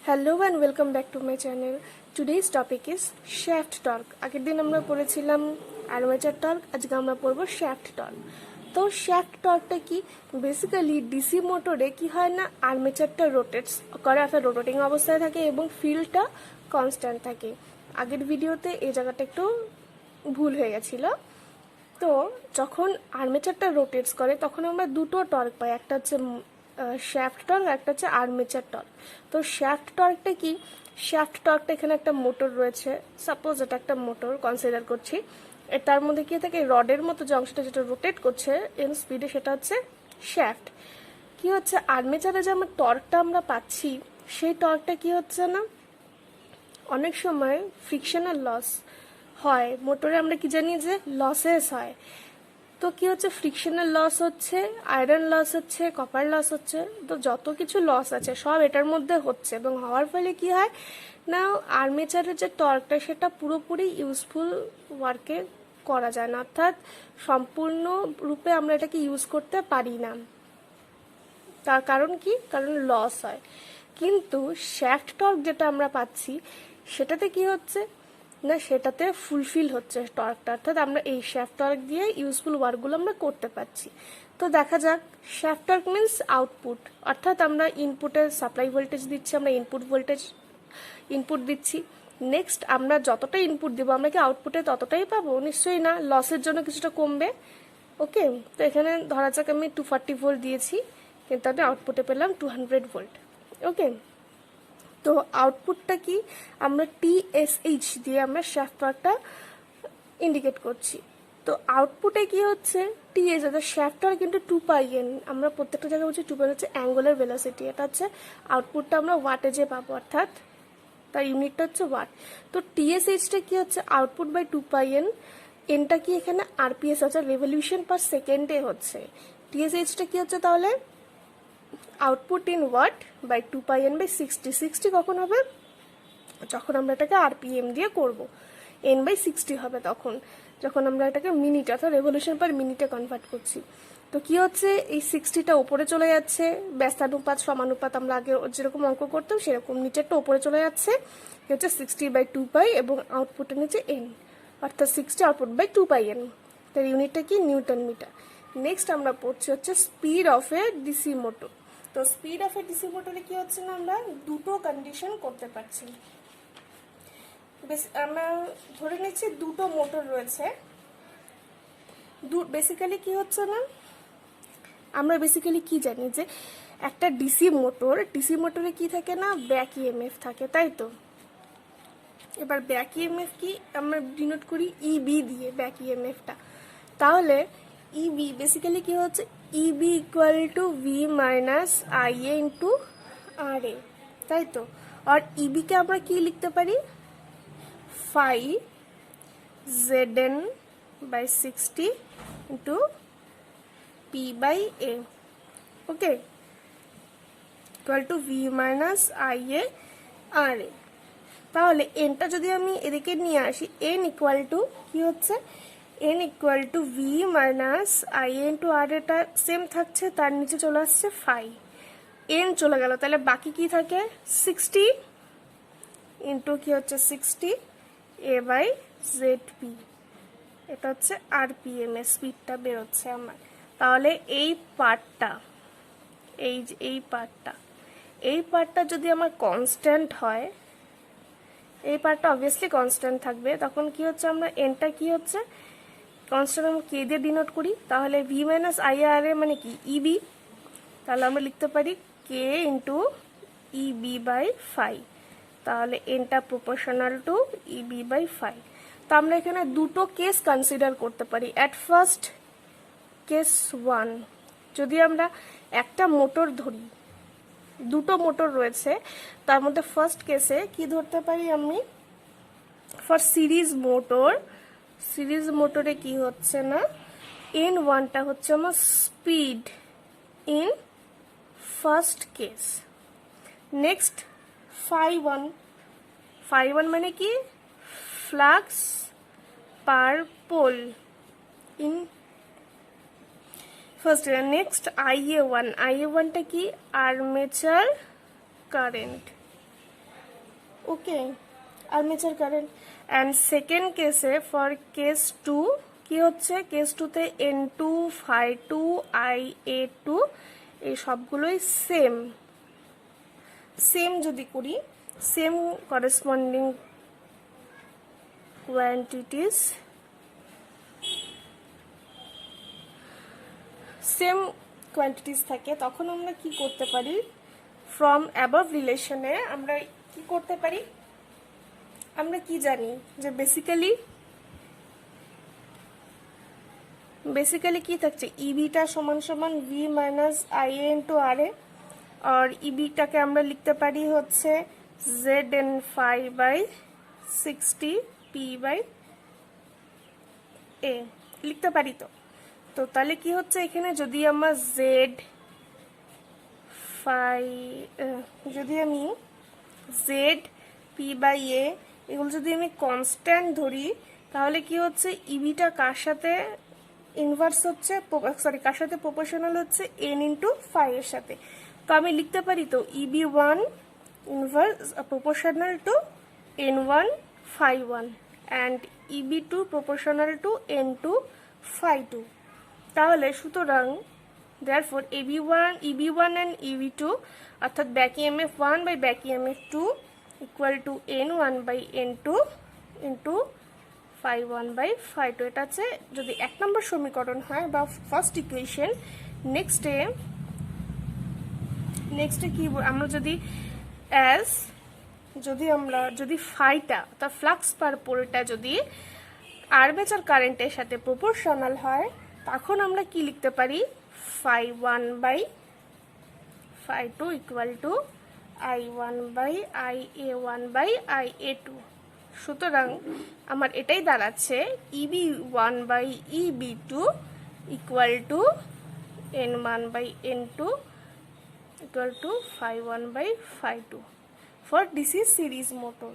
Hello and welcome back to my channel. Today's topic is shaft torque. আগের দিন আমরা পড়েছিলাম আর্মেচার টর্ক, আজকে আমরা পড়ব শ্যাফট টর্ক। তো শ্যাফট টর্কটা কি? বেসিক্যালি ডিসি মোটরে কি হয় না, আর্মেচারটা রোটেটস করে, অর্থাৎ রোটেটিং অবস্থায় থাকে এবং ফিল্ডটা কনস্ট্যান্ট থাকে। আগের ভিডিওতে এই জায়গাটা একটু ভুল হয়ে গেছিলো। তো যখন আর্মেচারটা রোটেটস করে তখন আমরা দুটো টর্ক পাই, একটা হচ্ছে শ্যাফট টর্ক, একটা হচ্ছে আর্মেচার টর্ক। তো শ্যাফট টর্কটা কি? শ্যাফট টর্কটা এখানে একটা মোটর রয়েছে, সাপোজ এটা একটা মোটর কনসিডার করছি। তার মধ্যে কি থাকে, রডের মতো যে অংশটা যেটা রোটেট করছে এন স্পিডে, সেটা হচ্ছে শ্যাফট। কি হচ্ছে, আর্মেচারে যে আমার টর্কটা আমরা পাচ্ছি, সেই টর্কটা কি হচ্ছে না, অনেক সময় ফ্রিকশনাল লস হয় মোটরে, আমরা কি জানি যে লসেস হয়। তো কি হচ্ছে, ফ্রিকশনাল লস হচ্ছে, আয়রন লস হচ্ছে, কপার লস হচ্ছে, তো যত কিছু লস আছে সব এটার মধ্যে হচ্ছে, এবং হওয়ার ফলে কি হয় না, আর্মেচারের যে টর্কটা সেটা পুরোপুরি ইউজফুল ওয়ার্কে করা যায় না, অর্থাৎ সম্পূর্ণ রূপে আমরা এটাকে ইউজ করতে পারি না। তার কারণ কি? কারণ লস হয়। কিন্তু শ্যাফট টর্ক যেটা আমরা পাচ্ছি সেটাতে কি হচ্ছে না, সেটাতে ফুলফিল হচ্ছে টর্কটা, অর্থাৎ আমরা এই শ্যাফট টর্ক দিয়ে ইউজফুল ওয়ার্কগুলো আমরা করতে পারছি। তো দেখা যাক, শ্যাফট টর্ক মিনস আউটপুট, অর্থাৎ আমরা ইনপুটে সাপ্লাই ভোল্টেজ দিচ্ছি, আমরা ইনপুট দিচ্ছি। নেক্সট আমরা যতটা ইনপুট দিব আমরা কি আউটপুটে ততটাই পাবো? নিশ্চয়ই না, লসের জন্য কিছুটা কমবে। ওকে, তো এখানে ধরা যাক আমি 240 ভোল্ট দিয়েছি, কিন্তু আমি আউটপুটে পেলাম 200 ভোল্ট। ওকে, তো আউটপুটটা কি, আমরা TSH দিয়ে আমরা শ্যাফট টর্কটা ইন্ডিকেট করছি। তো আউটপুটে কি হচ্ছে, TS অর্থাৎ শ্যাফট টর্ক কিন্তু 2πn, আমরা প্রত্যেকটা জায়গায় বলছি 2πn হচ্ছে অ্যাঙ্গুলার ভেলোসিটি, এটা হচ্ছে আউটপুটটা আমরা ওয়াটেজে পাবো, অর্থাৎ তার ইউনিটটা হচ্ছে ওয়াট। তো TSHটা কি হচ্ছে, আউটপুট বাই 2πn, এনটা কি এখানে RPS হচ্ছে, রেভলিউশন পার সেকেন্ডে হচ্ছে। TSHটা কি হচ্ছে তাহলে, output in watt by 2πn by 60 কখন হবে, যখন আমরা এটাকে RPM দিয়ে করব, n/60 হবে তখন, যখন আমরা এটাকে মিনিট অর্থাৎ রেভলিউশন পার মিনিটে কনভার্ট করছি। তো কি হচ্ছে, এই 60টা উপরে চলে যাচ্ছে, ব্যস্তানুপাত সমানুপাত আমরা আগে যেরকম অঙ্ক করতাম সেরকম, নিচেরটা উপরে চলে যাচ্ছে, হচ্ছে 60/2π, এবং আউটপুটের নিচে n, অর্থাৎ 60 আউটপুট বাই 2πn, তার ইউনিটটা কি নিউটন মিটার। নেক্সট আমরা পড়ছি হচ্ছে speed of A DC motor. তো স্পিড অফ এ ডিসি মোটরে কি হচ্ছে না, আমরা দুটো কন্ডিশন করতে পারছি। আমরা ধরে নিচ্ছি দুটো মোটর রয়েছে, বেসিক্যালি কি হচ্ছে না, আমরা বেসিক্যালি কি জানি যে একটা ডিসি মোটরে কি থাকে না, ব্যাক ইএমএফ থাকে, তাই তো। এবার ব্যাক ইএমএফ কি আমরা ডিনোট করি ইবি দিয়ে, ব্যাক ইএমএফটা। তাহলে ইবি বেসিক্যালি কি হচ্ছে, EB equal to V minus IA into R A, তাই তো। আর ইবিকে আমরা কি লিখতে পারি, phi ZN/60 into P/A, okay, equal to V minus IA R A. তাহলে এনটা যদি আমি এদিকে নিয়ে আসি, এন ইকুয়াল টু কি হচ্ছে, N equal to V minus IA into R, এটা সেম থাকছে, তার নিচে চলে আসছে ফাই, এন চলে গেল, তাহলে বাকি কি থাকে 60 ইন্টু কি হচ্ছে 60 A/ZP, এটা হচ্ছে RPM এর স্পিডটা বেরোচ্ছে আমার। তাহলে এই পার্টটা যদি আমার কনস্ট্যান্ট হয়, এই পার্টটা অবভিয়াসলি কনস্ট্যান্ট থাকবে, তখন কি হচ্ছে, আমরা এনটা কি হচ্ছে কনস্ট্যান্ট আমরা কে দিয়ে ডিনোট করি, তাহলে ভি মাইনাস আইআরএ মানে কি ইবি, তাহলে আমরা লিখতে পারি কে ইন্টু ইবি বাই ফাই, তাহলে এনটা প্রপোর্শনাল টু ইবি বাই ফাই। তো আমরা এখানে দুটো কেস কনসিডার করতে পারি। অ্যাট ফার্স্ট কেস 1, যদি আমরা একটা মোটর ধরি, দুটো মোটর রয়েছে, তার মধ্যে ফার্স্ট কেসে কি ধরতে পারি আমি, ফর সিরিজ মোটরে কি হচ্ছে না, N1টা হচ্ছে আমার speed in first case. Next ফাই1 মানে কি, flux per pole in first. Next IA1টা কি, armature current okay, armature current. And second কেসে ফর কেস 2 কি হচ্ছে, কেস 2তে N2 φ2 IA2 এই সবগুলোই সেম যদি করি, same corresponding quantities, same quantities থাকে, তখন আমরা কি করতে পারি, ফ্রম অ্যাবভ রিলেশনে আমরা কি করতে পারি, আমরা কি জানি যে বেসিক্যালি কি থাকছে, ইবিটা সমান সমান V minus IA into R A, আর ইবিটাকে আমরা লিখতে পারি হচ্ছে Z N phi by 60 P by A লিখতে পারি। তো তাহলে কি হচ্ছে এখানে, যদি আমরা যদি আমি জেড পি বাই এ এগুলো যদি আমি কনস্ট্যান্ট ধরি, তাহলে কি হচ্ছে ইবিটা কার সাথে ইনভার্স হচ্ছে, কার সাথে প্রপোর্শনাল হচ্ছে, এন ইন্টু ফাই এর সাথে। তো আমি লিখতে পারি তো EB1 inverse proportional to N1 φ1 and EB2 proportional to N2 φ2। তাহলে সুতরাং therefore EB1 and EB2 অর্থাৎ back EMF 1 by back EMF 2 equal to N1 by N2 into φ1 by φ2। এটা হচ্ছে যদি 1 নম্বর সমীকরণ হয় বা ফার্স্ট ইকুয়েশন। নেক্সটে কি আমরা যদি ফাইটা অর্থাৎ ফ্লাক্স পার পোলটা যদি আর্মেচার কারেন্টের সাথে প্রপোর্শনাল হয়, তখন আমরা কি লিখতে পারি, φ1 by φ2 equal to I1 by IA1 by IA2। সুতরাং আমার এটাই দাঁড়াচ্ছে EB1 by EB2 equal to N1 by N2 equal to φ1 by φ2 for DC series motor.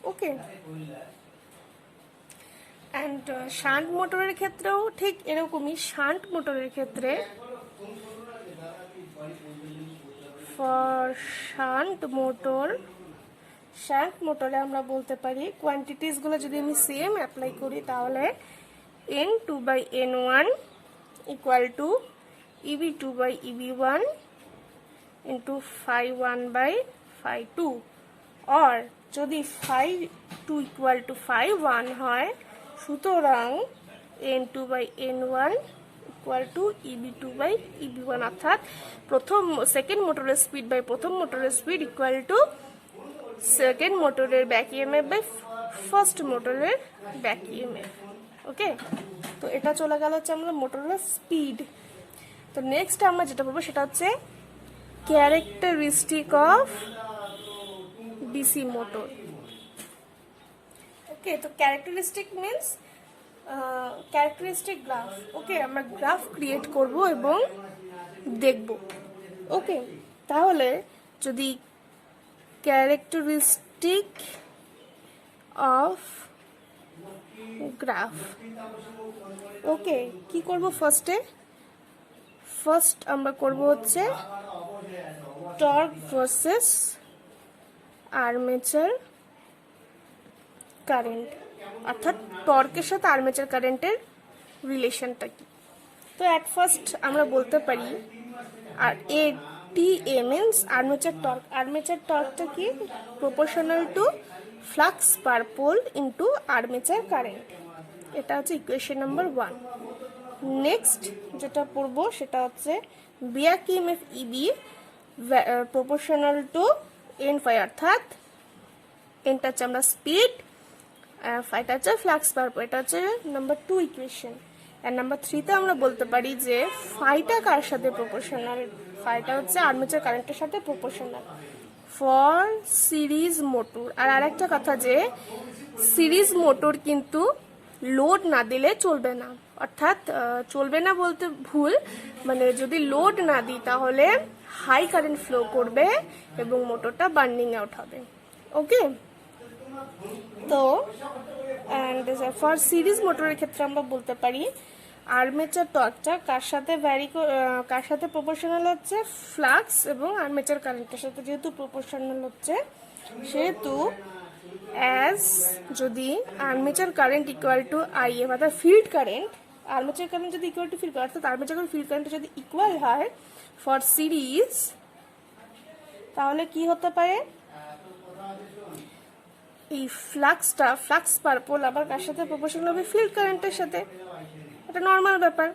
Okay, and shunt মোটরের ক্ষেত্রেও ঠিক এরকমই। শান্ট মোটরের ক্ষেত্রে for shunt মোটরে আমরা বলতে পারি কোয়ান্টিটিস গুলো যদি আমি সেম অ্যাপ্লাই করি, তাহলে N2 by N1 equal to EB2 by EB1 into φ1 by φ2, or যদি φ2 equal to φ1 হয়, সুতরাং N2 by N1 equal to EB2 by EB1 অর্থাৎ সেকেন্ড মোটরের স্পিড বাই প্রথম মোটরের স্পিড ইকুয়াল টু সেকেন্ড মোটরের ব্যাক ইএমএফ বাই ফার্স্ট মোটরের back EMF. ওকে, তো এটা চলে গেল হচ্ছে আমরা মোটরের স্পিড। তো নেক্সট আমরা যেটা বলবো সেটা হচ্ছে ক্যারেক্টারিস্টিক অফ ডিসি মোটর। ওকে, তো ক্যারেক্টারিস্টিক মিন্স ক্যারেক্টারিস্টিক গ্রাফ। ওকে, আমরা গ্রাফ ক্রিয়েট করব এবং দেখব। ওকে, তাহলে যদি ক্যারেক্টারিস্টিক অফ গ্রাফ, ওকে কি করব, ফার্স্ট আমরা করব হচ্ছে টর্ক ভার্সেস আর্মেচার কারেন্ট, অর্থাৎ টর্কের সাথে আর্মেচার কারেন্টের রিলেশনটা কি। তো অ্যাট ফার্স্ট আমরা বলতে পারি আর ATA means armature torque. Armature টর্কটা কি, proportional to flux per pole into armature current. এটা হচ্ছে ইকুয়েশন নাম্বার 1। নেক্সট যেটা পড়বো সেটা হচ্ছে back EMF EB proportional to N phi, অর্থাৎ এনটা হচ্ছে আমরা স্পিড, ফাইটা হচ্ছে ফ্লাক্স পার পোল। এটা হচ্ছে নাম্বার 2 ইকুয়েশন। আর নাম্বার 3তে আমরা বলতে পারি যে ফাইটা কার সাথে প্রপোর্শনাল, ফাইটা হচ্ছে আর্মেচার কারেন্টের সাথে প্রপোর্শনাল ফর সিরিজ মোটর। আর আরেকটা কথা যে সিরিজ মোটর কিন্তু লোড না দিলে চলবে না, অর্থাৎ চলবে না বলতে ভুল, মানে যদি লোড না দিই তাহলে হাই কারেন্ট ফ্লো করবে এবং মোটরটা বার্নিং আউট হবে। ওকে, তো অ্যান্ড ফর সিরিজ মোটরের ক্ষেত্রে আমরা বলতে পারি আর্মেচার টর্কটা কার সাথে প্রপোর্শনাল হচ্ছে, ফ্লাক্স এবং আর্মেচার কারেন্টের সাথে যেহেতু প্রপোর্শনাল হচ্ছে, সেহেতু অ্যাজ যদি armature current equal to if অর্থাৎ ফিল্ড কারেন্ট, আর্মেচার কারেন্ট যদি ইকুয়াল টু ফিল্ড কারেন্ট অর্থাৎ আর্মেচার কারেন্ট ফিল্ড কারেন্ট যদি ইকুয়াল হয় ফর সিরিজ, তাহলে কি হতে পারে, এই ফ্লাক্স পার পোল আবার কার সাথে প্রপোর্শনাল হবে, ফিল্ড কারেন্টের সাথে। এটা নর্মাল ব্যাপার।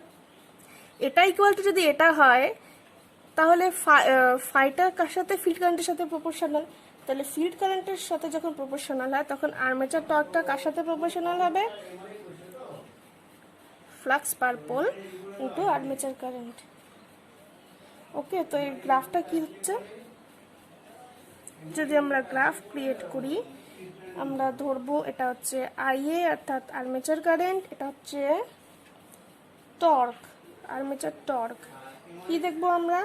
এটা ইকুয়াল টু যদি এটা হয় তাহলে ফাইটা কার সাথে, ফিল্ড কারেন্টের সাথে প্রপোর্শনাল। তাহলে ফিল্ড কারেন্টের সাথে যখন প্রপোর্শনাল হয় তখন আর্মেচার টর্কটা কার সাথে প্রপোর্শনাল হবে, flux per pole into armature current. Okay, তো এই গ্রাফটা কি হচ্ছে, যদি আমরা গ্রাফ ক্রিয়েট করি, আমরা ধরবো এটা হচ্ছে আইএ অর্থাৎ আর্মেচার কারেন্ট, এটা হচ্ছে টর্ক, আর্মেচার টর্ক। কি দেখবো আমরা,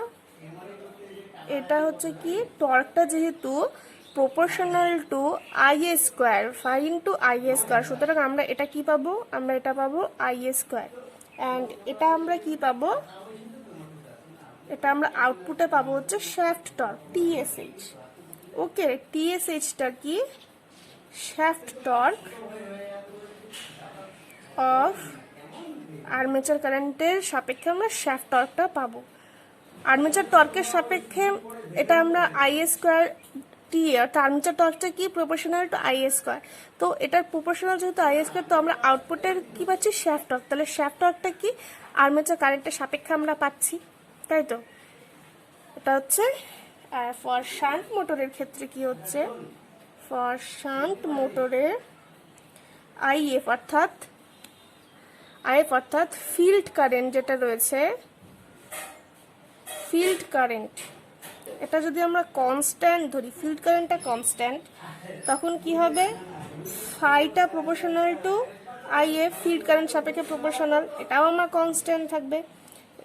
এটা হচ্ছে কি, টর্কটা যেহেতু proportional to IA square, phi into IA square, সুতরাং আমরা এটা কি পাবো, আমরা এটা পাবো আইএ স্কোয়ার। অ্যান্ড এটা আমরা কি পাবো, এটা আমরা আউটপুটে পাবো হচ্ছে শ্যাফট টর্ক, টিএসএইচ। ওকে, টিএসএইচটা কি, শ্যাফট টর্ক অফ আর্মেচার কারেন্টের সাপেক্ষে আমরা শ্যাফট টর্কটা পাবো। আর্মেচার টর্কের সাপেক্ষে এটা আমরা আইএ স্কোয়ার টি, অর্থাৎ আর্মেচার টর্কটা কি, প্রপোর্শনাল টু আইএ স্কোয়ার। তো এটার প্রপোর্শনাল যেহেতু আইএ স্কোয়ার, তো আমরা আউটপুটের কি পাচ্ছি, শ্যাফট টর্ক। তাহলে শ্যাফট টর্কটা কি, আর্মেচার কারেন্টের সাপেক্ষে আমরা পাচ্ছি, তাই তো। এটা হচ্ছে ফর শান্ট মোটরের ক্ষেত্রে কি হচ্ছে, ফর শান্ট মোটরে আইএফ অর্থাৎ ফিল্ড কারেন্ট যেটা রয়েছে, ফিল্ড কারেন্ট এটা যদি আমরা কনস্ট্যান্ট ধরি, ফিল্ড কারেন্টটা কনস্ট্যান্ট, তখন কি হবে, ফাইটা proportional to IF, field current সাপেক্ষে প্রপোর্শনাল, এটাও আমার কনস্ট্যান্ট থাকবে।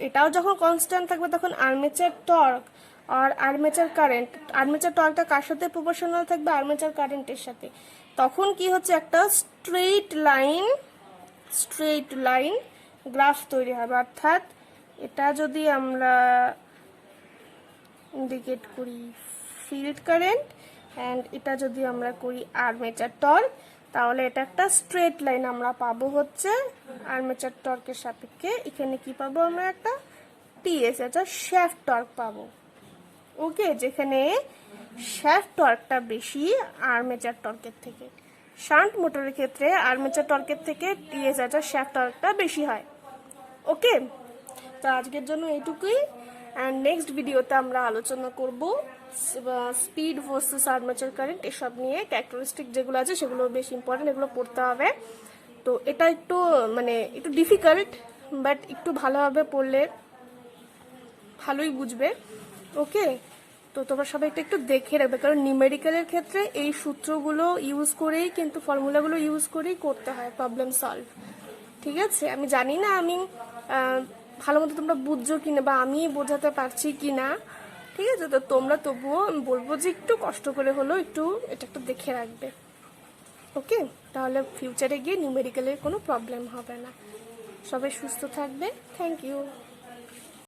এটাও যখন কনস্ট্যান্ট থাকবে তখন আর্মেচার টর্ক আর আর্মেচার কারেন্ট, আর্মেচার টর্কটা কার সাথে প্রপোর্শনাল থাকবে, আর্মেচার কারেন্টের সাথে। তখন কি হচ্ছে, একটা স্ট্রেইট লাইন গ্রাফ তৈরি হবে। অর্থাৎ এটা যদি আমরা ইন্ডিকেট করি ফিল্ড কারেন্ট অ্যান্ড এটা যদি আমরা করি আর্মেচার টর্ক, তাহলে এটা একটা স্ট্রেট লাইন আমরা পাবো হচ্ছে আর্মেচার টর্কের সাপেক্ষে। এখানে কি পাবো, আমরা একটা টিএস অর্থাৎ শ্যাফট টর্ক পাবো। ওকে, যেখানে শ্যাফট টর্কটা বেশি আর্মেচার টর্কের থেকে। শান্ট মোটরের ক্ষেত্রে আর্মেচার টর্কের থেকে টিএস অর্থাৎ শ্যাফট টর্কটা বেশি হয়। ওকে, তো আজকের জন্য এইটুকুই। অ্যান্ড নেক্সট ভিডিওতে আমরা আলোচনা করব স্পিড ভার্সেস আর্মেচার কারেন্ট, এসব নিয়ে ক্যারেক্টারিস্টিক যেগুলো আছে সেগুলো বেশ ইম্পর্টেন্ট, এগুলো পড়তে হবে। তো এটা একটু একটু ডিফিকাল্ট, বাট একটু ভালোভাবে পড়লে ভালোই বুঝবে। ওকে, তো তোমরা সবাই একটু দেখে রাখবে, কারণ নিউমেরিক্যালের ক্ষেত্রে এই সূত্রগুলো ইউজ করেই কিন্তু, ফর্মুলাগুলো ইউজ করেই করতে হয় প্রবলেম সলভ। ঠিক আছে, আমি জানি না আমি ভালো মতো তোমরা বুঝছো কিনা বা আমি বোঝাতে পারছি কিনা, ঠিক আছে। তো তোমরা তবুও আমি বলবো যে একটু কষ্ট করে হলেও একটু এটা একটু দেখে রাখবে। ওকে, তাহলে ফিউচারে গিয়ে নিউমেরিক্যালের কোনো প্রবলেম হবে না। সবাই সুস্থ থাকবে। Thank you.